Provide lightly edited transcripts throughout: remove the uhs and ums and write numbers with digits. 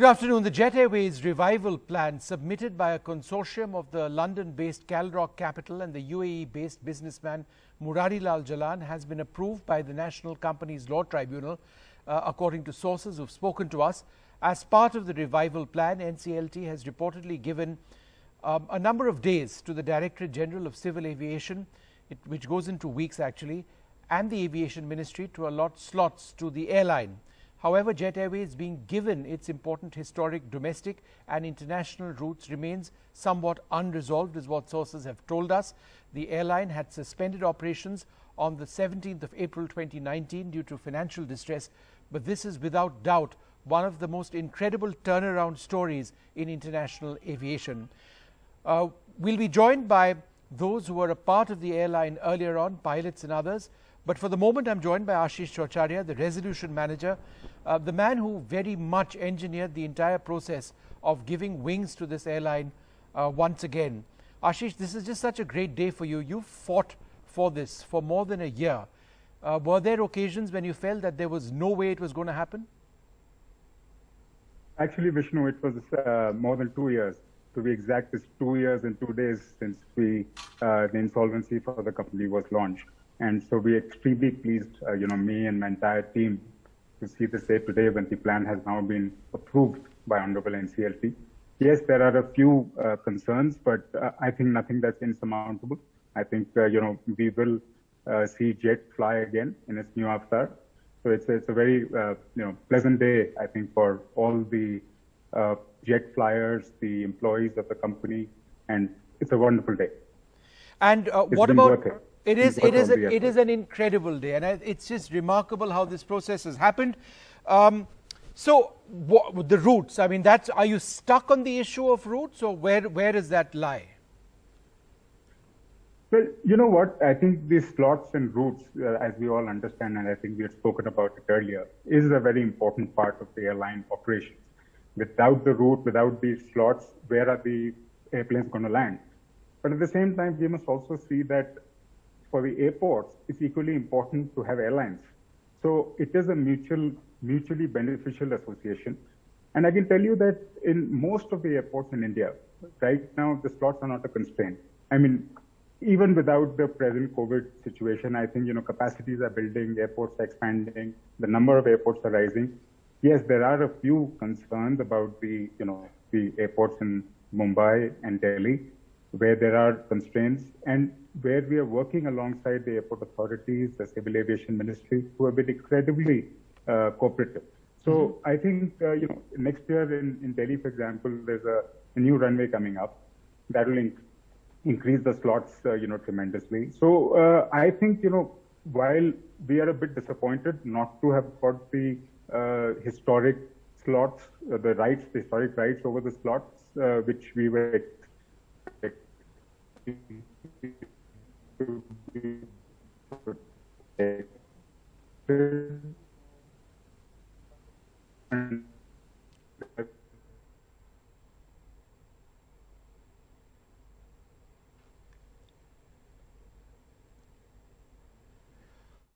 Good afternoon. The Jet Airways revival plan submitted by a consortium of the London-based Calrock Capital and the UAE-based businessman Murarilal Jalan has been approved by the National Companies Law Tribunal, according to sources who've spoken to us. As part of the revival plan, NCLT has reportedly given a number of days to the Directorate General of Civil Aviation, which goes into weeks actually, and the Aviation Ministry to allot slots to the airline. However, Jet Airways being given its important historic domestic and international routes remains somewhat unresolved, is what sources have told us. The airline had suspended operations on the 17th of April 2019 due to financial distress, but this is without doubt one of the most incredible turnaround stories in international aviation. We'll be joined by those who were a part of the airline earlier on, pilots and others. But for the moment, I'm joined by Ashish Chhachharia, the resolution manager, the man who very much engineered the entire process of giving wings to this airline once again. Ashish, this is just such a great day for you. You fought for this for more than a year. Were there occasions when you felt that there was no way it was going to happen? Actually, Vishnu, it was more than 2 years. To be exact, it's 2 years and 2 days since the insolvency for the company was launched. And so we're extremely pleased, me and my entire team, to see this day today when the plan has now been approved by Honorable NCLT. Yes, there are a few concerns, but I think nothing that's insurmountable. I think, we will see Jet fly again in its new avatar. So it's a very, pleasant day, I think, for all the Jet flyers, the employees of the company, and it's a wonderful day. And what about... It is an incredible day, and it's just remarkable how this process has happened. So the routes, I mean, are you stuck on the issue of routes, or where does that lie? Well, you know what, I think the slots and routes, as we all understand, and I think we had spoken about it earlier, is a very important part of the airline operations. Without the route, without these slots, where are the airplanes going to land? But at the same time, we must also see that for the airports, it's equally important to have airlines. So it is a mutually beneficial association. And I can tell you that in most of the airports in India, right now, the slots are not a constraint. I mean, even without the present COVID situation, I think, capacities are building, airports are expanding, the number of airports are rising. Yes, there are a few concerns about the airports in Mumbai and Delhi, where there are constraints, and where we are working alongside the airport authorities, the Civil Aviation Ministry, who have been incredibly cooperative. So I think, next year in Delhi, for example, there's a new runway coming up that will increase the slots, tremendously. So I think, while we are a bit disappointed not to have got the historic slots, the historic rights over the slots, which we were expecting.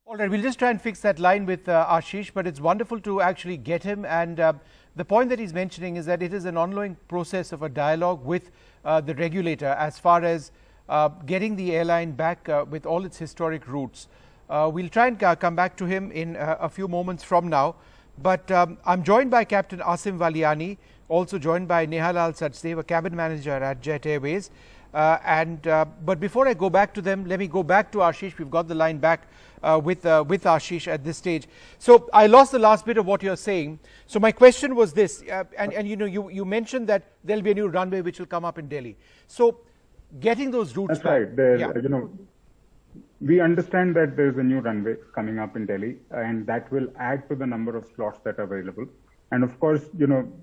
All right, we'll just try and fix that line with Ashish, but it's wonderful to actually get him. And the point that he's mentioning is that it is an ongoing process of a dialogue with the regulator as far as getting the airline back with all its historic routes. We'll try and come back to him in a few moments from now. But I'm joined by Captain Asim Valiani, also joined by Nehalal Sachdev, a cabin manager at Jet Airways. But before I go back to them, let me go back to Ashish. We've got the line back with Ashish at this stage. So I lost the last bit of what you're saying. So my question was this, you mentioned that there'll be a new runway which will come up in Delhi. So getting those routes. That's right. We understand that there's a new runway coming up in Delhi, and that will add to the number of slots that are available. And of course,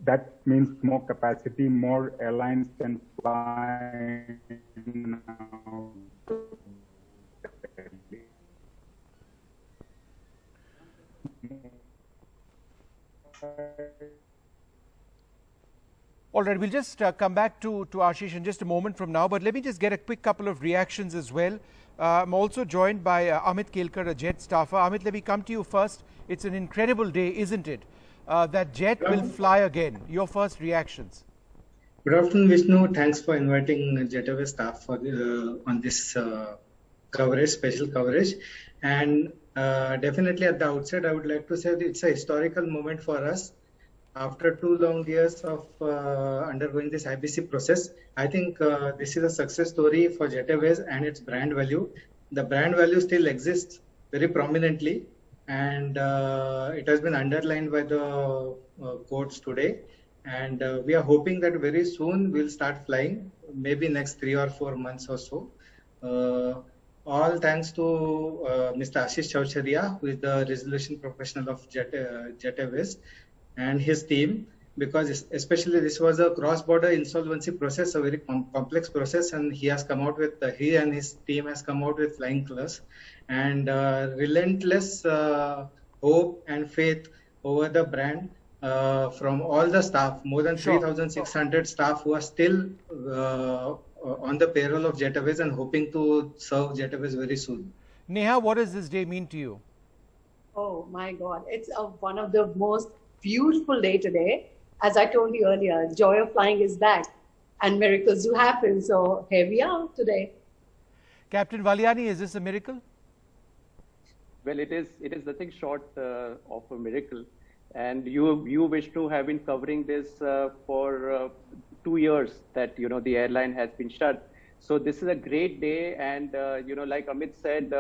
that means more capacity, more airlines can fly now. All right, we'll just come back to Ashish in just a moment from now, but let me just get a quick couple of reactions as well. I'm also joined by Amit Kelkar, a Jet staffer. Amit, let me come to you first. It's an incredible day, isn't it? that Jet will fly again? Your first reactions. Good afternoon, Vishnu. Thanks for inviting Jet Airways staff for on this coverage, special coverage. And definitely at the outset, I would like to say that it's a historical moment for us. After 2 long years of undergoing this IBC process, I think this is a success story for Jet Airways and its brand value. The brand value still exists very prominently, and it has been underlined by the courts today. And we are hoping that very soon we'll start flying, maybe next 3 or 4 months or so. All thanks to Mr. Ashish Chhachharia, who is the resolution professional of Jet Airways, and his team, because especially this was a cross-border insolvency process, a very complex process, and he has come out with, he and his team has come out with flying colors, and relentless hope and faith over the brand from all the staff, more than 3,600 staff who are still on the payroll of Jet Airways and hoping to serve Jet Airways very soon. Neha, what does this day mean to you? Oh my God, it's one of the most beautiful day today. As I told you earlier, joy of flying is back and miracles do happen. So here we are today. Captain Valiani, is this a miracle? Well, it is nothing short of a miracle. And you Vishnu have been covering this for 2 years that, the airline has been shut. So this is a great day. And, like Amit said,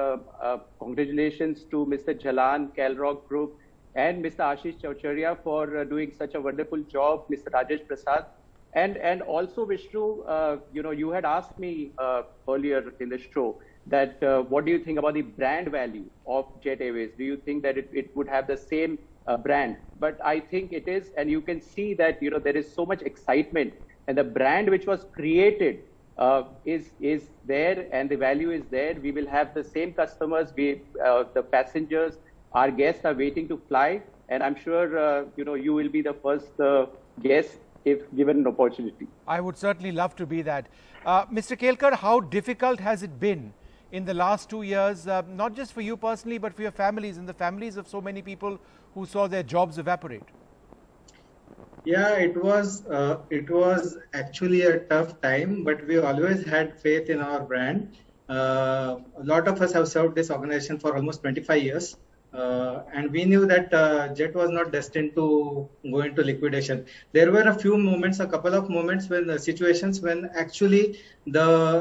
congratulations to Mr. Jalan, Calrock Group, and Mr. Ashish Chhachharia for doing such a wonderful job, Mr. Rajesh Prasad. And also, Vishnu, you had asked me earlier in the show that what do you think about the brand value of Jet Airways? Do you think that it would have the same brand? But I think it is, and you can see that, there is so much excitement, and the brand which was created is there, and the value is there. We will have the same customers, the passengers, our guests are waiting to fly, and I'm sure, you will be the first guest if given an opportunity. I would certainly love to be that. Mr. Kelkar, how difficult has it been in the last 2 years, not just for you personally, but for your families and the families of so many people who saw their jobs evaporate? Yeah, it was actually a tough time, but we always had faith in our brand. A lot of us have served this organization for almost 25 years. And we knew that Jet was not destined to go into liquidation. There were a few moments, a couple of moments when situations when actually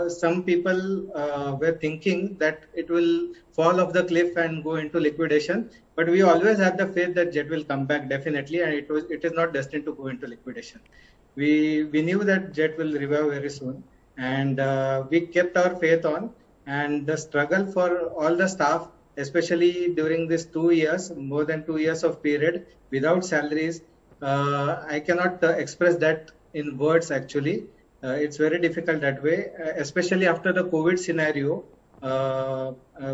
some people were thinking that it will fall off the cliff and go into liquidation. But we always have the faith that Jet will come back definitely, and it is not destined to go into liquidation. We knew that Jet will revive very soon, and we kept our faith on. And the struggle for all the staff, especially during this 2 years, more than 2 years of period without salaries, I cannot express that in words actually. It's very difficult that way, especially after the COVID scenario,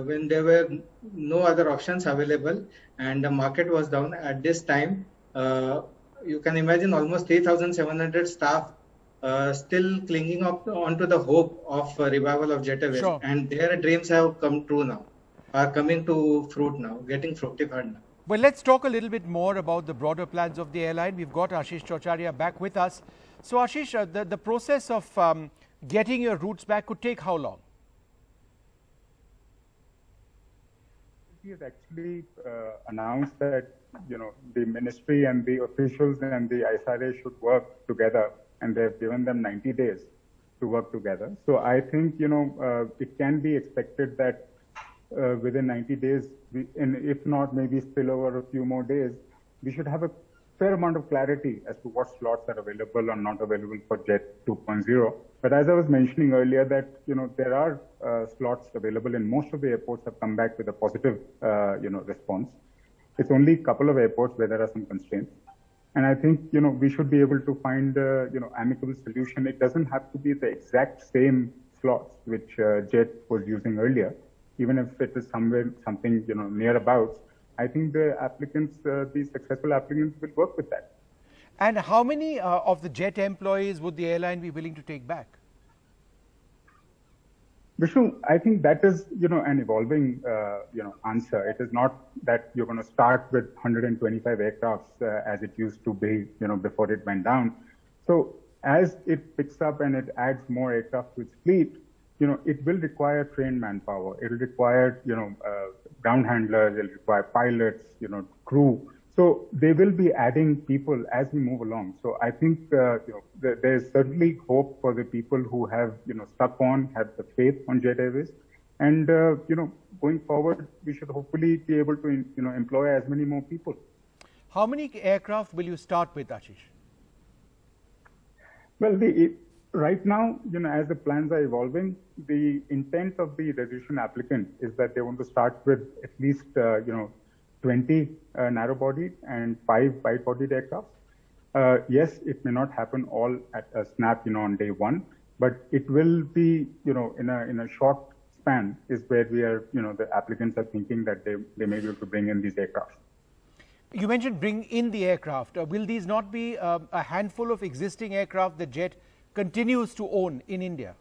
when there were no other options available and the market was down at this time. You can imagine almost 3,700 staff still clinging onto the hope of revival of Jet Airways, and their dreams have come true now. Are coming to fruit now, getting fructified now. Well, let's talk a little bit more about the broader plans of the airline. We've got Ashish Chhachharia back with us. So, Ashish, the process of getting your routes back could take how long? He has actually announced that, the ministry and the officials and the ISRA should work together, and they've given them 90 days to work together. So I think, it can be expected that within 90 days, and if not, maybe spill over a few more days, we should have a fair amount of clarity as to what slots are available or not available for Jet 2.0. But as I was mentioning earlier, that there are slots available, and most of the airports have come back with a positive response. It's only a couple of airports where there are some constraints, and I think we should be able to find amicable solution. It doesn't have to be the exact same slots which Jet was using earlier. Even if it is something near abouts, I think the applicants, the successful applicants, will work with that. And how many of the Jet employees would the airline be willing to take back? Vishnu, I think that is, an evolving, answer. It is not that you're going to start with 125 aircrafts as it used to be, before it went down. So as it picks up and it adds more aircraft to its fleet, it will require trained manpower. It will require, ground handlers. It will require pilots, crew. So they will be adding people as we move along. So I think there's certainly hope for the people who have stuck on, have the faith on Jet Airways, and going forward we should hopefully be able to employ as many more people. How many aircraft will you start with, Ashish? Well, right now, as the plans are evolving, the intent of the registration applicant is that they want to start with at least 20 narrow-bodied and 5 wide-bodied aircraft. Yes, it may not happen all at a snap, on day one, but it will be, in a short span is where we are, the applicants are thinking that they may be able to bring in these aircraft. You mentioned bring in the aircraft. Will these not be a handful of existing aircraft that Jet continues to own in India?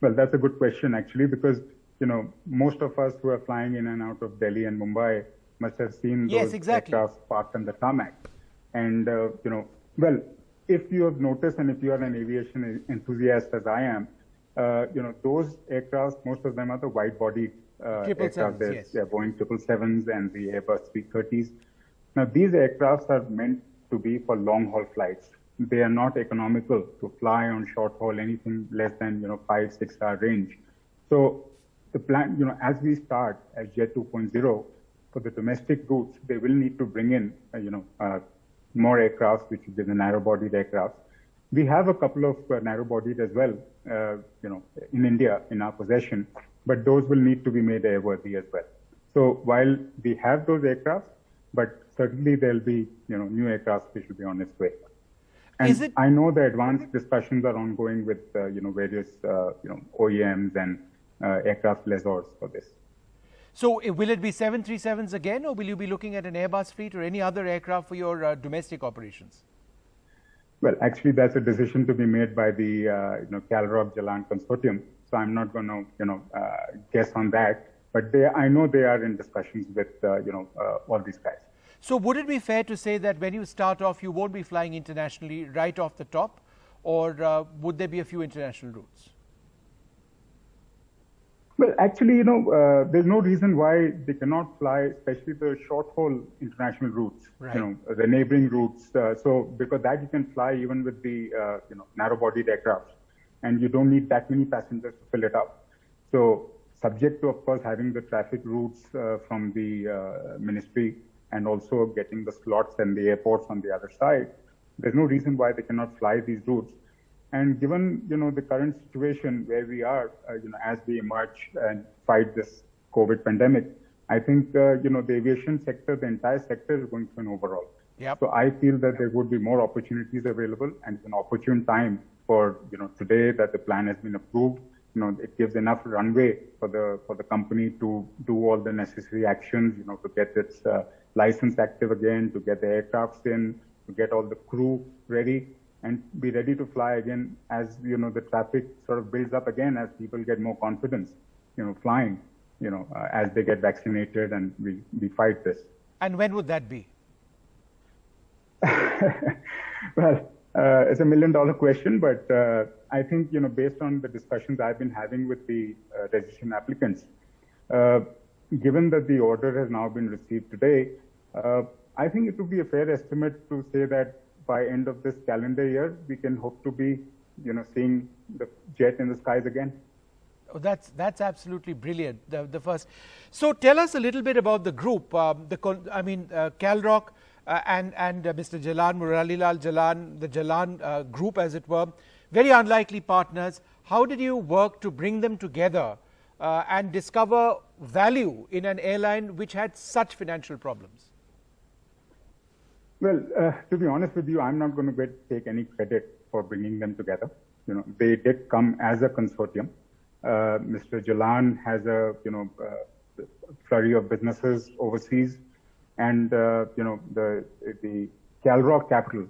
Well, that's a good question, actually, because most of us who are flying in and out of Delhi and Mumbai must have seen those aircraft parked on the tarmac. And, well, if you have noticed, and if you are an aviation enthusiast as I am, those aircraft, most of them are the wide-body aircraft. Yes. They're Boeing 777s and the Airbus 330s. Now, these aircraft are meant to be for long-haul flights. They are not economical to fly on short-haul, anything less than 5-6 hour range. So the plan, as we start as Jet 2.0 for the domestic routes, they will need to bring in, more aircraft, which will be the narrow-bodied aircraft. We have a couple of narrow-bodied as well, in India in our possession, but those will need to be made airworthy as well. So while we have those aircraft, but certainly there'll be, new aircraft which will be on its way. And I know the advanced discussions are ongoing with, various, OEMs and aircraft lessors for this. So will it be 737s again, or will you be looking at an Airbus fleet or any other aircraft for your domestic operations? Well, actually, that's a decision to be made by the Calroc Jalan consortium. So I'm not going to guess on that. But I know they are in discussions with all these guys. So would it be fair to say that when you start off, you won't be flying internationally right off the top, or would there be a few international routes? Well, actually, there's no reason why they cannot fly, especially the short-haul international routes, right. The neighboring routes. So because that you can fly even with the, narrow-bodied aircraft, and you don't need that many passengers to fill it up. So subject to, of course, having the traffic routes from the ministry and also getting the slots and the airports on the other side, there's no reason why they cannot fly these routes. And given, the current situation where we are, as we emerge and fight this COVID pandemic, I think, the aviation sector, the entire sector is going through an overhaul. Yep. So I feel that there would be more opportunities available, and it's an opportune time for, today that the plan has been approved. It gives enough runway for the company to do all the necessary actions, to get its license active again, to get the aircrafts in, to get all the crew ready, and be ready to fly again as, the traffic sort of builds up again, as people get more confidence, flying, as they get vaccinated and we fight this. And when would that be? Well, it's $1 million question, but I think, based on the discussions I've been having with the registration applicants, given that the order has now been received today, I think it would be a fair estimate to say that by end of this calendar year, we can hope to be, seeing the jet in the skies again. Oh, that's absolutely brilliant. The first. So tell us a little bit about the group. Calroc and Mr. Jalan, Muralilal Jalan, the Jalan group, as it were, very unlikely partners. How did you work to bring them together and discover value in an airline which had such financial problems? Well, to be honest with you, I'm not going to take any credit for bringing them together. They did come as a consortium. Mr. Jalan has a flurry of businesses overseas, and the Calroc Capital,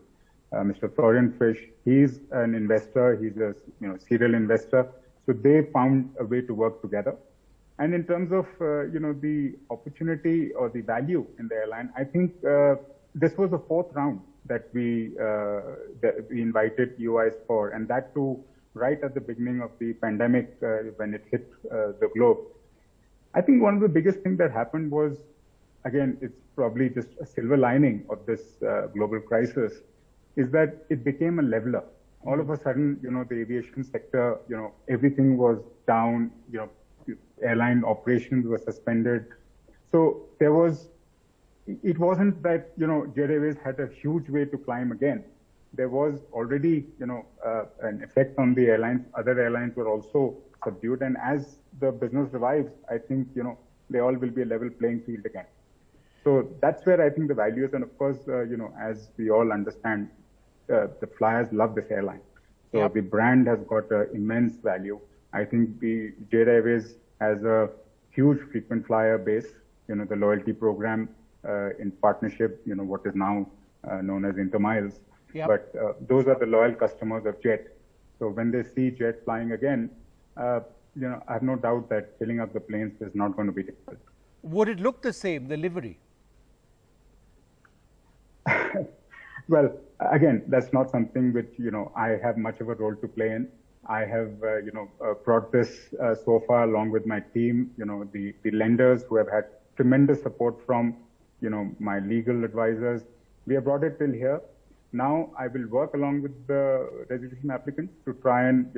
Mr. Thornton, he's an investor. He's a serial investor. So they found a way to work together. And in terms of the opportunity or the value in the airline, I think this was the fourth round that we invited UIs for, and that too right at the beginning of the pandemic when it hit the globe. I think one of the biggest things that happened was, again, it's probably just a silver lining of this global crisis, is that it became a leveler. All of a sudden, the aviation sector, everything was down, airline operations were suspended. So it wasn't that, Jet Airways had a huge way to climb again. There was already, an effect on the airlines. Other airlines were also subdued. And as the business revives, I think, they all will be a level playing field again. So that's where I think the value is. And of course, as we all understand, the flyers love this airline. So yep. The brand has got immense value. I think the Jet Airways has a huge frequent flyer base, the loyalty program in partnership, what is now known as Intermiles. Yep. But those are the loyal customers of Jet. So when they see Jet flying again, I have no doubt that filling up the planes is not going to be difficult. Would it look the same, the livery? Well, again, that's not something which, I have much of a role to play in. I have, brought this so far along with my team, the lenders who have had tremendous support from, my legal advisors. We have brought it till here. Now I will work along with the resolution applicants to try and,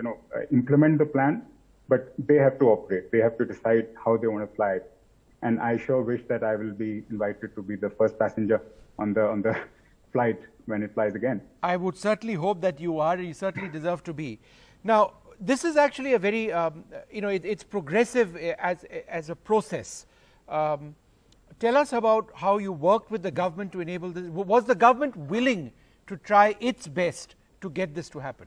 implement the plan, but they have to operate. They have to decide how they want to fly it. And I sure wish that I will be invited to be the first passenger on the flight when it flies again. I would certainly hope that you are. You certainly deserve to be. Now, this is actually a very, it's progressive as a process. Tell us about how you worked with the government to enable this. Was the government willing to try its best to get this to happen?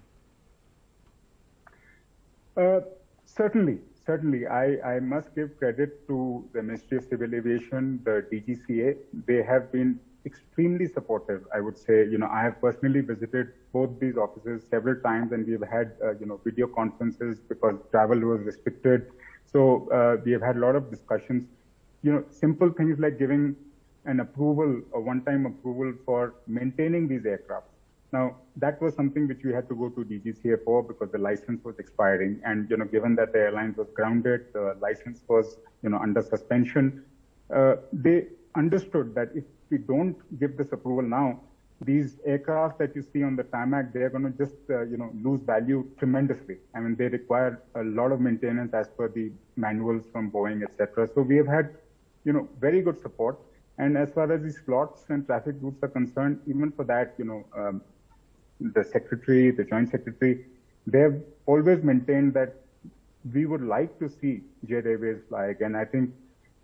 Certainly. I must give credit to the Ministry of Civil Aviation, the DGCA. They have been extremely supportive, I would say. I have personally visited both these offices several times, and we've had, video conferences because travel was restricted. So we have had a lot of discussions. Simple things like giving an approval, a one-time approval for maintaining these aircraft. Now, that was something which we had to go to DGCA for because the license was expiring. And, given that the airline was grounded, the license was, under suspension, they understood that if we don't give this approval now, these aircraft that you see on the tarmac, they're going to just, lose value tremendously. I mean, they require a lot of maintenance as per the manuals from Boeing, etc. So we have had, very good support. And as far as the slots and traffic routes are concerned, even for that, the secretary, the joint secretary, they have always maintained that we would like to see Jet Airways fly again. I think,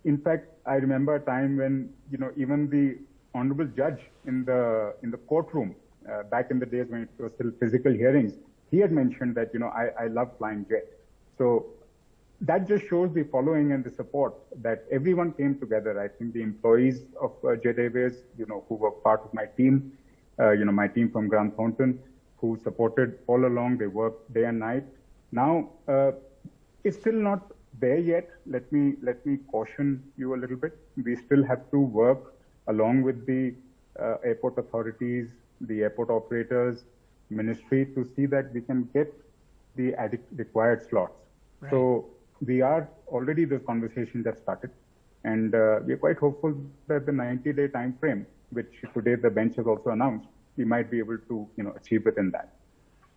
in fact, I remember a time when, even the honorable judge in the courtroom, back in the days when it was still physical hearings, he had mentioned that, I love flying Jet. So that just shows the following and the support that everyone came together. I think the employees of Jet Airways, who were part of my team, my team from Thornton, who supported all along. They worked day and night. Now, it's still not there yet. Let me caution you a little bit. We still have to work along with the airport authorities, the airport operators, ministry to see that we can get the required slots. Right. So we are already, this conversation that started, and we are quite hopeful that the 90-day time frame, which today the bench has also announced, we might be able to achieve within that.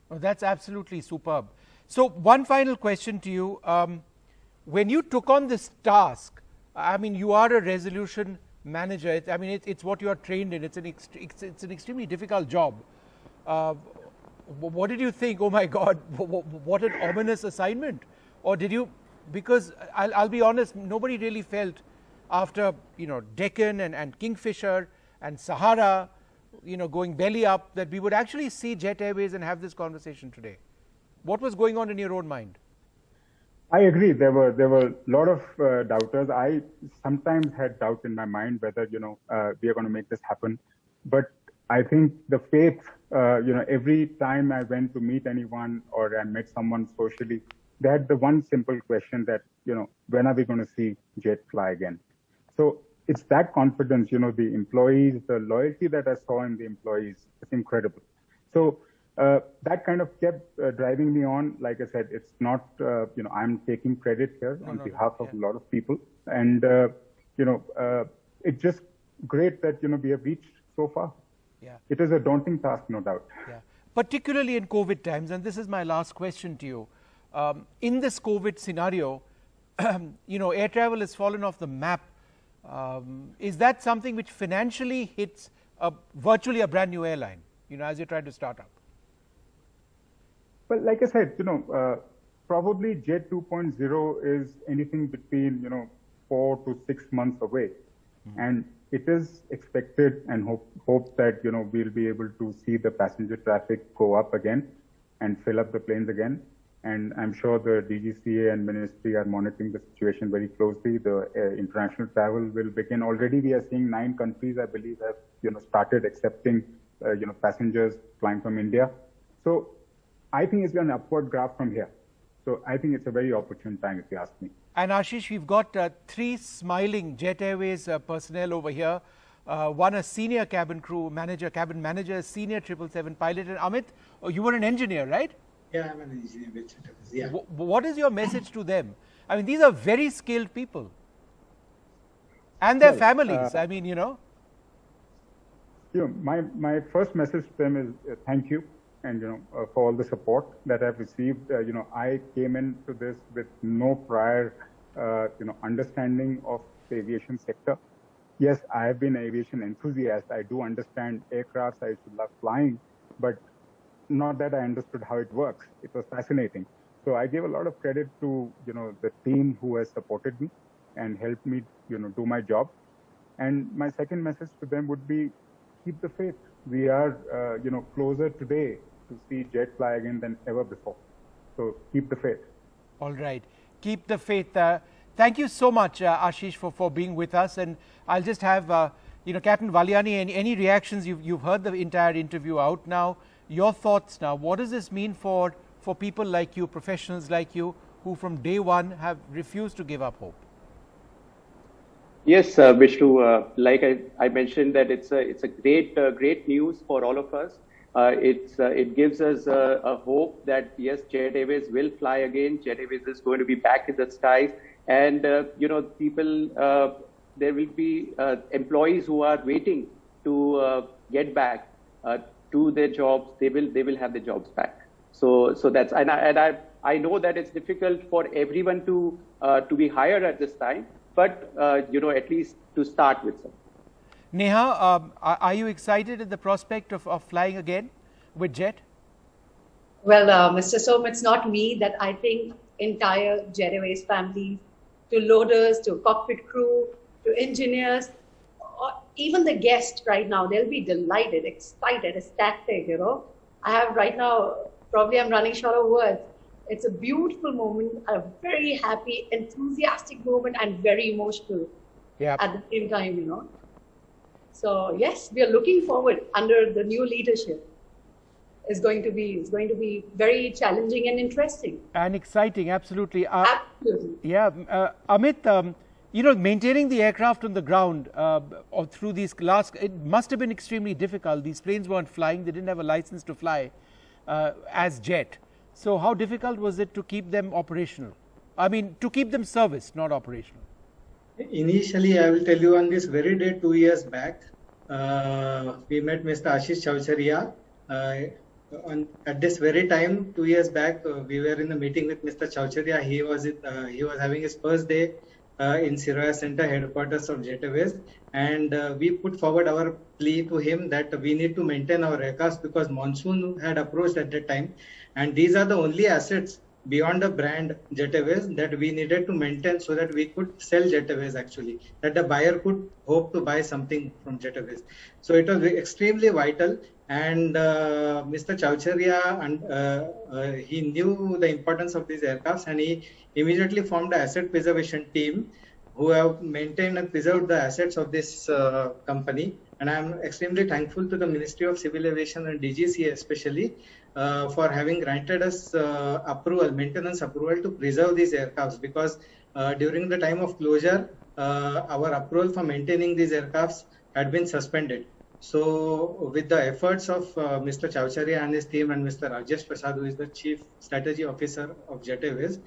Oh, that's absolutely superb. So one final question to you. When you took on this task, I mean, you are a resolution manager. It's what you are trained in. It's an extremely difficult job. What did you think? Oh my God, what an ominous assignment. Or did you, because I'll be honest, nobody really felt after, Deccan and Kingfisher and Sahara, going belly up, that we would actually see Jet Airways and have this conversation today. What was going on in your own mind? I agree. There were a lot of doubters. I sometimes had doubt in my mind whether, we are going to make this happen. But I think the faith, every time I went to meet anyone or I met someone socially, they had the one simple question that, when are we going to see Jet fly again? So it's that confidence, the employees, the loyalty that I saw in the employees is incredible. So that kind of kept driving me on. Like I said, it's not, I'm taking credit here on behalf of a lot of people. And, it's just great that, we have reached so far. Yeah. It is a daunting task, no doubt. Yeah. Particularly in COVID times, and this is my last question to you. In this COVID scenario, air travel has fallen off the map. Is that something which financially hits virtually a brand new airline, as you're trying to start up? Well, like I said, probably Jet 2.0 is anything between, 4 to 6 months away. And it is expected and hope that, we'll be able to see the passenger traffic go up again and fill up the planes again. And I'm sure the DGCA and ministry are monitoring the situation very closely. The international travel will begin. Already we are seeing 9 countries, I believe, have, started accepting, passengers flying from India. So I think it's an upward graph from here. So I think it's a very opportune time, if you ask me. And Ashish, we've got 3 smiling Jet Airways personnel over here. One a senior cabin manager, senior 777 pilot. And Amit, you were an engineer, right? Yeah, I'm an engineer with Jet Airways. Yeah. What is your message to them? I mean, these are very skilled people. And their families, My first message to them is thank you. And, for all the support that I've received. I came into this with no prior, understanding of the aviation sector. Yes, I have been an aviation enthusiast. I do understand aircrafts. I used to love flying, but not that I understood how it works. It was fascinating. So I give a lot of credit to, the team who has supported me and helped me, do my job. And my second message to them would be, keep the faith. We are, closer today to see Jet fly again than ever before. So keep the faith. All right. Keep the faith. Thank you so much, Ashish, for being with us. And I'll just have, Captain Valiani, any reactions? You've heard the entire interview out now. Your thoughts now. What does this mean for people like you, professionals like you, who from day one have refused to give up hope? Yes, Vishnu, like I mentioned, that it's a great news for all of us. It gives us a hope that yes, Jet Airways will fly again. Jet Airways is going to be back in the skies, and people, there will be employees who are waiting to get back to their jobs. They will have their jobs back. So that's and I know that it's difficult for everyone to be hired at this time. But, at least to start with some. Neha, are you excited at the prospect of flying again with Jet? Well, Mr. Som, it's not me that I think entire Jet Airways families, to loaders, to cockpit crew, to engineers, or even the guests right now, they'll be delighted, excited, ecstatic, I have right now, probably I'm running short of words. It's a beautiful moment, a very happy, enthusiastic moment, and very emotional at the same time, So yes, we are looking forward under the new leadership. It's going to be very challenging and interesting. And exciting, absolutely. Absolutely. Yeah, Amit, maintaining the aircraft on the ground or through these it must have been extremely difficult. These planes weren't flying; they didn't have a license to fly as Jet. So how difficult was it to keep them operational? I mean, to keep them serviced, not operational. Initially, I will tell you on this very day 2 years back, we met Mr. Ashish Chhachharia. At this very time, 2 years back, we were in a meeting with Mr. Chhachharia. He was having his first day in Siraya Center, headquarters of Jet Airways, and we put forward our plea to him that we need to maintain our aircraft because monsoon had approached at that time, and these are the only assets beyond the brand Jet Airways that we needed to maintain so that we could sell Jet Airways actually, that the buyer could hope to buy something from Jet Airways. So it was extremely vital, and Mr. Chhachharia, and he knew the importance of these aircrafts, and he immediately formed an asset preservation team who have maintained and preserved the assets of this company. And I'm extremely thankful to the Ministry of Civil Aviation and DGCA especially for having granted us maintenance approval to preserve these aircrafts, because during the time of closure, our approval for maintaining these aircrafts had been suspended. So with the efforts of Mr. Chhachharia and his team and Mr. Rajesh Prasad, who is the Chief Strategy Officer of Jet Airways,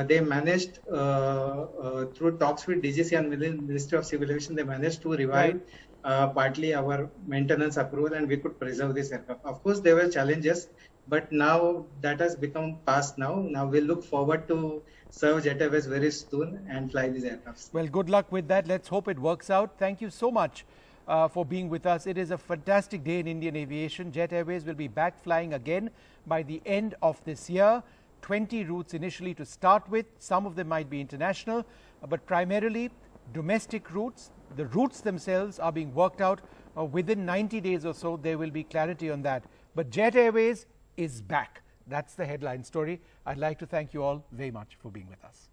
they managed through talks with DGC and Ministry of Civil Aviation, they managed to revive partly our maintenance approval, and we could preserve this aircraft. Of course, there were challenges, but now that has become past now. Now we look forward to serve Jet Airways very soon and fly these aircrafts. Well, good luck with that. Let's hope it works out. Thank you so much for being with us. It is a fantastic day in Indian aviation. Jet Airways will be back flying again by the end of this year. 20 routes initially to start with. Some of them might be international, but primarily domestic routes. The routes themselves are being worked out. Within 90 days or so, there will be clarity on that. But Jet Airways is back. That's the headline story. I'd like to thank you all very much for being with us.